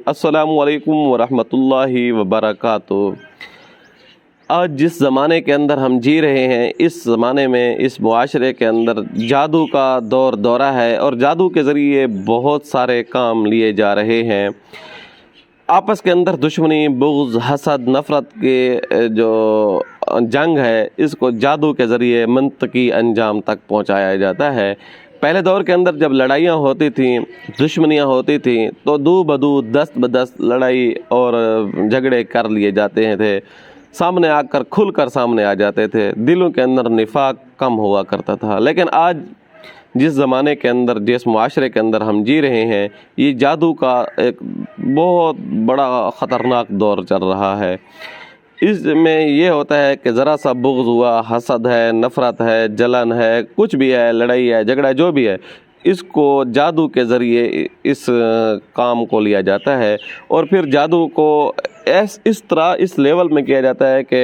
अस्सलामु अलैकुम वरहमतुल्लाहि वबरकातुहू। आज जिस ज़माने के अंदर हम जी रहे हैं, इस ज़माने में इस मुआशरे के अंदर जादू का दौरा है और जादू के ज़रिए बहुत सारे काम लिए जा रहे हैं। आपस के अंदर दुश्मनी, बुग़्ज़, हसद, नफ़रत के जो जंग है, इसको जादू के ज़रिए मंतकी अंजाम तक पहुंचाया जाता है। पहले दौर के अंदर जब लड़ाइयाँ होती थीं, दुश्मनियाँ होती थीं, तो दू बदू, दस्त बदस्त लड़ाई और झगड़े कर लिए जाते थे, सामने आकर खुलकर सामने आ जाते थे, दिलों के अंदर निफाक कम हुआ करता था। लेकिन आज जिस ज़माने के अंदर, जिस मुआशरे के अंदर हम जी रहे हैं, ये जादू का एक बहुत बड़ा ख़तरनाक दौर चल रहा है। इसमें ये होता है कि ज़रा सा बुग़्ज़ हुआ, हसद है, नफ़रत है, जलन है, कुछ भी है, लड़ाई है, झगड़ा जो भी है, इसको जादू के ज़रिए इस काम को लिया जाता है और फिर जादू को इस तरह इस लेवल में किया जाता है कि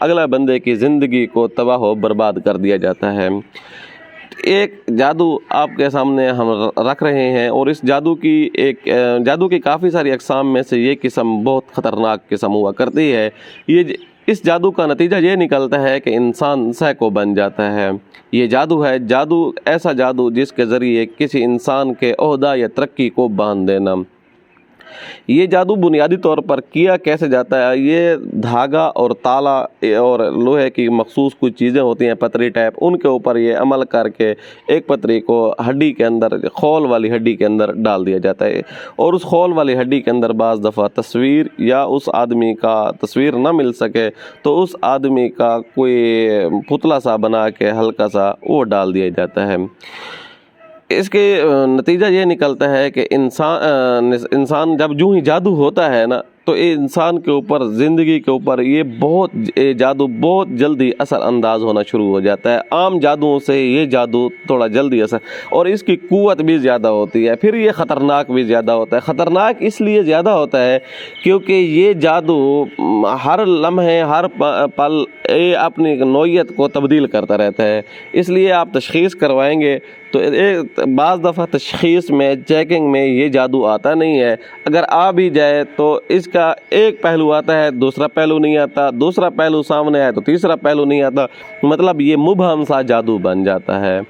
अगला बंदे की ज़िंदगी को तबाह बर्बाद कर दिया जाता है। एक जादू आपके सामने हम रख रहे हैं और इस जादू की काफ़ी सारी अक़साम में से ये किस्म बहुत ख़तरनाक किस्म हुआ करती है। इस जादू का नतीजा ये निकलता है कि इंसान साइको बन जाता है। ये जादू है, ऐसा जादू जिसके ज़रिए किसी इंसान के ओहदा या तरक्की को बांध देना। ये जादू बुनियादी तौर पर किया कैसे जाता है? ये धागा और ताला और लोहे की मखसूस कुछ चीज़ें होती हैं, पतरी टाइप, उनके ऊपर ये अमल करके एक पतरी को हड्डी के अंदर, खोल वाली हड्डी के अंदर डाल दिया जाता है और उस खोल वाली हड्डी के अंदर बाज़ दफ़ा तस्वीर या उस आदमी का तस्वीर ना मिल सके तो उस आदमी का कोई पुतला सा बना के हल्का सा वो डाल दिया जाता है। इसके नतीजा ये निकलता है कि इंसान जब यूं ही जादू होता है ना, तो इंसान के ऊपर, ज़िंदगी के ऊपर ये जादू बहुत जल्दी असर अंदाज होना शुरू हो जाता है। आम जादुओं से ये जादू थोड़ा जल्दी असर, और इसकी कुव्वत भी ज़्यादा होती है, फिर ये ख़तरनाक भी ज़्यादा होता है। ख़तरनाक इसलिए ज़्यादा होता है क्योंकि ये जादू हर लम्हे, हर पल ये अपनी नौइयत को तब्दील करता रहता है। इसलिए आप तशख़ीस करवाएंगे तो बाज़ दफ़ा तशख़ीस में, चेकिंग में ये जादू आता नहीं है। अगर आ भी जाए तो इसका एक पहलू आता है, दूसरा पहलू नहीं आता, दूसरा पहलू सामने आए तो तीसरा पहलू नहीं आता, मतलब ये मुबहम सा जादू बन जाता है।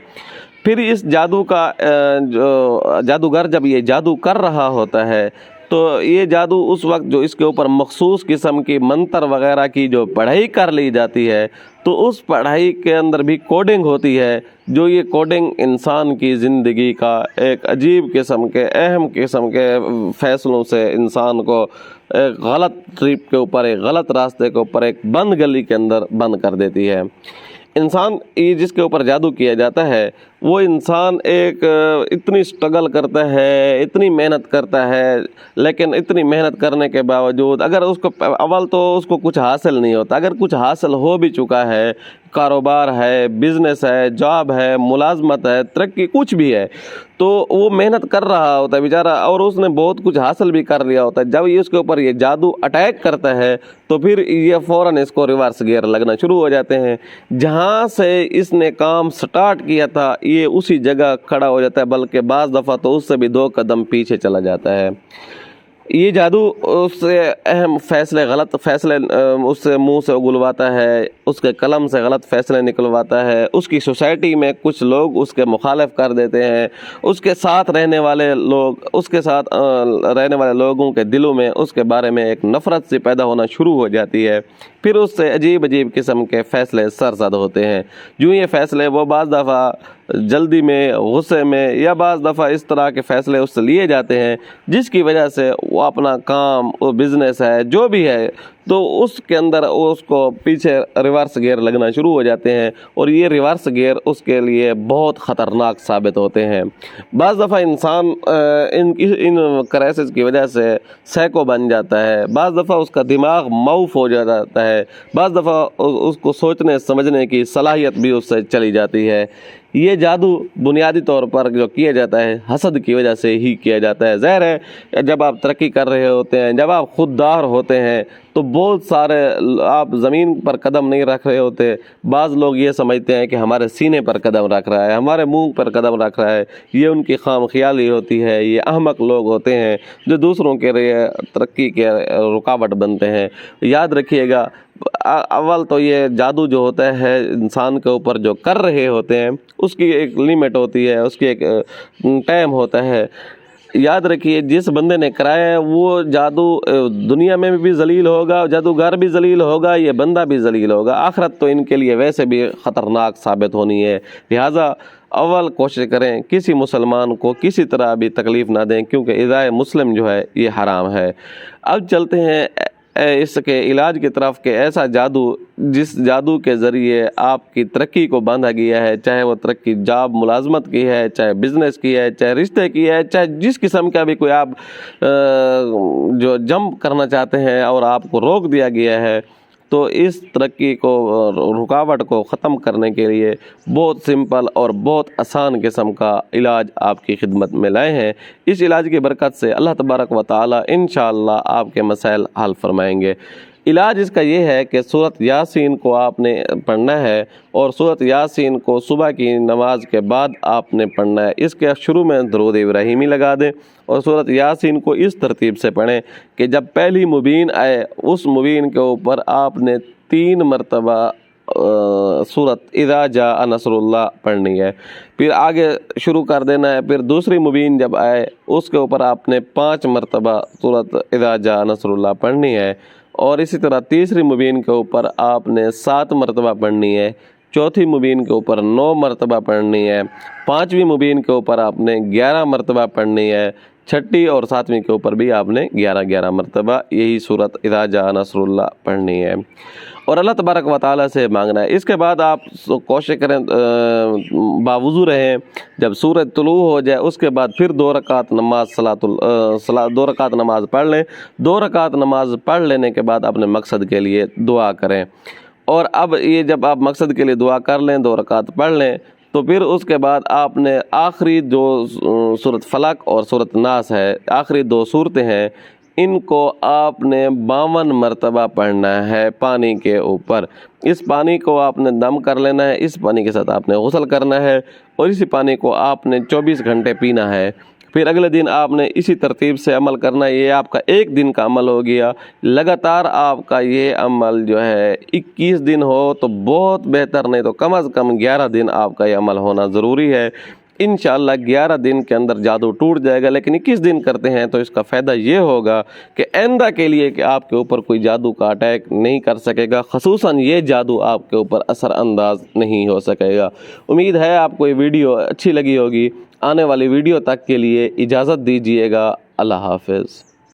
फिर इस जादू का जो जादूगर जब ये जादू कर रहा होता है तो ये जादू उस वक्त जो इसके ऊपर मखसूस किस्म की मंत्र वगैरह की जो पढ़ाई कर ली जाती है, तो उस पढ़ाई के अंदर भी कोडिंग होती है, जो ये कोडिंग इंसान की ज़िंदगी का एक अजीब किस्म के, अहम किस्म के फ़ैसलों से इंसान को एक गलत ट्रिप के ऊपर, एक गलत रास्ते के ऊपर, एक बंद गली के अंदर बंद कर देती है। इंसान ये जिसके ऊपर जादू किया जाता है, वो इंसान एक इतनी स्ट्रगल करता है, इतनी मेहनत करता है, लेकिन इतनी मेहनत करने के बावजूद अगर उसको अव्वल तो उसको कुछ हासिल नहीं होता। अगर कुछ हासिल हो भी चुका है, कारोबार है, बिज़नेस है, जॉब है, मुलाजमत है, तरक्की कुछ भी है, तो वो मेहनत कर रहा होता है बेचारा और उसने बहुत कुछ हासिल भी कर लिया होता है। जब ये उसके ऊपर ये जादू अटैक करता है तो फिर ये फ़ौरन इसको रिवर्स गियर लगना शुरू हो जाते हैं। जहाँ से इसने काम स्टार्ट किया था ये उसी जगह खड़ा हो जाता है, बल्कि बाज़ दफ़ा तो उससे भी 2 कदम पीछे चला जाता है। ये जादू उससे अहम फ़ैसले, गलत फ़ैसले उससे मुंह से उगलवाता है, उसके कलम से गलत फ़ैसले निकलवाता है। उसकी सोसाइटी में कुछ लोग उसके मुखालिफ कर देते हैं, उसके साथ रहने वाले लोग, उसके साथ रहने वाले लोगों के दिलों में उसके बारे में एक नफ़रत सी पैदा होना शुरू हो जाती है। फिर उससे अजीब अजीब किस्म के फ़ैसले सरज़द होते हैं। यूँ ये फ़ैसले वो बाज़ दफ़ा जल्दी में, गुस्से में, या बाज़ दफ़ा इस तरह के फ़ैसले उससे लिए जाते हैं जिसकी वजह से वो अपना काम, वो बिज़नेस है, जो भी है, तो उसके अंदर उसको पीछे रिवर्स गियर लगना शुरू हो जाते हैं और ये रिवर्स गियर उसके लिए बहुत ख़तरनाक साबित होते हैं। बाज़ दफ़ा इंसान इन क्राइसिस की वजह से साइको बन जाता है, बाज़ दफ़ा उसका दिमाग माऊफ हो जाता है, बाज़ दफ़ा उसको सोचने समझने की सलाहियत भी उससे चली जाती है। یہ جادو بنیادی طور پر جو کیا جاتا ہے حسد کی وجہ سے ہی کیا جاتا ہے۔ ظاہر ہے جب آپ ترقی کر رہے ہوتے ہیں، جب آپ خوددار ہوتے ہیں تو بہت سارے آپ زمین پر قدم نہیں رکھ رہے ہوتے، بعض لوگ یہ سمجھتے ہیں کہ ہمارے سینے پر قدم رکھ رہا ہے، ہمارے منہ پر قدم رکھ رہا ہے، یہ ان کی خام خیالی ہوتی ہے۔ یہ احمق لوگ ہوتے ہیں جو دوسروں کے ترقی کے رکاوٹ بنتے ہیں۔ یاد رکھیے گا، اول تو یہ جادو جو ہوتا ہے انسان کے اوپر جو کر رہے ہوتے ہیں اس کی ایک لیمٹ ہوتی ہے، اس کی ایک ٹائم ہوتا ہے۔ یاد رکھیے جس بندے نے کرایا ہے وہ جادو دنیا میں بھی ذلیل ہوگا، جادوگر بھی ذلیل ہوگا، یہ بندہ بھی ذلیل ہوگا، آخرت تو ان کے لیے ویسے بھی خطرناک ثابت ہونی ہے۔ لہٰذا اول کوشش کریں کسی مسلمان کو کسی طرح بھی تکلیف نہ دیں، کیونکہ ایذائے مسلم جو ہے یہ حرام ہے۔ اب چلتے ہیں اس کے علاج کی طرف کہ ایسا جادو جس جادو کے ذریعے آپ کی ترقی کو باندھا گیا ہے، چاہے وہ ترقی جاب ملازمت کی ہے، چاہے بزنس کی ہے، چاہے رشتے کی ہے، چاہے جس قسم کا بھی کوئی آپ جو جمپ کرنا چاہتے ہیں اور آپ کو روک دیا گیا ہے، تو اس ترقی کو رکاوٹ کو ختم کرنے کے لیے بہت سمپل اور بہت آسان قسم کا علاج آپ کی خدمت میں لائے ہیں۔ اس علاج کی برکت سے اللہ تبارک و تعالی انشاءاللہ آپ کے مسائل حل فرمائیں گے۔ علاج اس کا یہ ہے کہ سورۃ یاسین کو آپ نے پڑھنا ہے، اور سورۃ یاسین کو صبح کی نماز کے بعد آپ نے پڑھنا ہے۔ اس کے شروع میں درود ابراہیمی لگا دیں، اور سورۃ یاسین کو اس ترتیب سے پڑھیں کہ جب پہلی مبین آئے اس مبین کے اوپر آپ نے 3 مرتبہ سورۃ اذا جاء نصر اللہ پڑھنی ہے، پھر آگے شروع کر دینا ہے۔ پھر دوسری مبین جب آئے اس کے اوپر آپ نے 5 مرتبہ سورۃ اذا جاء نصر اللہ پڑھنی ہے، اور اسی طرح تیسری مبین کے اوپر آپ نے 7 مرتبہ پڑھنی ہے، چوتھی مبین کے اوپر 9 مرتبہ پڑھنی ہے، 5ویں مبین کے اوپر آپ نے 11 مرتبہ پڑھنی ہے، چھٹی اور 7ویں کے اوپر بھی آپ نے 11 مرتبہ یہی سورۃ اذا جاء نصر اللہ پڑھنی ہے، اور اللہ تبارک و تعالیٰ سے مانگنا ہے۔ اس کے بعد آپ کوشش کریں باوضو رہیں، جب سورج طلوع ہو جائے اس کے بعد پھر 2 رکعت نماز 2 رکعت نماز پڑھ لیں۔ 2 رکعت نماز پڑھ لینے کے بعد اپنے مقصد کے لیے دعا کریں، اور اب یہ جب آپ مقصد کے لیے دعا کر لیں، 2 رکعت پڑھ لیں، تو پھر اس کے بعد آپ نے آخری جو سورۃ فلق اور سورۃ ناس ہے، آخری 2 صورتیں ہیں، ان کو آپ نے 52 مرتبہ پڑھنا ہے پانی کے اوپر۔ اس پانی کو آپ نے دم کر لینا ہے، اس پانی کے ساتھ آپ نے غسل کرنا ہے، اور اسی پانی کو آپ نے 24 گھنٹے پینا ہے۔ پھر اگلے دن آپ نے اسی ترتیب سے عمل کرنا ہے۔ یہ آپ کا 1 دن کا عمل ہو گیا۔ لگاتار آپ کا یہ عمل جو ہے 21 دن ہو تو بہت بہتر، نہیں تو کم از کم 11 دن آپ کا یہ عمل ہونا ضروری ہے۔ انشاءاللہ 11 دن کے اندر جادو ٹوٹ جائے گا، لیکن 21 دن کرتے ہیں تو اس کا فائدہ یہ ہوگا کہ آئندہ کے لیے کہ آپ کے اوپر کوئی جادو کا اٹیک نہیں کر سکے گا، خصوصاً یہ جادو آپ کے اوپر اثر انداز نہیں ہو سکے گا۔ امید ہے آپ کو یہ ویڈیو اچھی لگی ہوگی۔ آنے والی ویڈیو تک کے لیے اجازت دیجیے گا۔ اللہ حافظ۔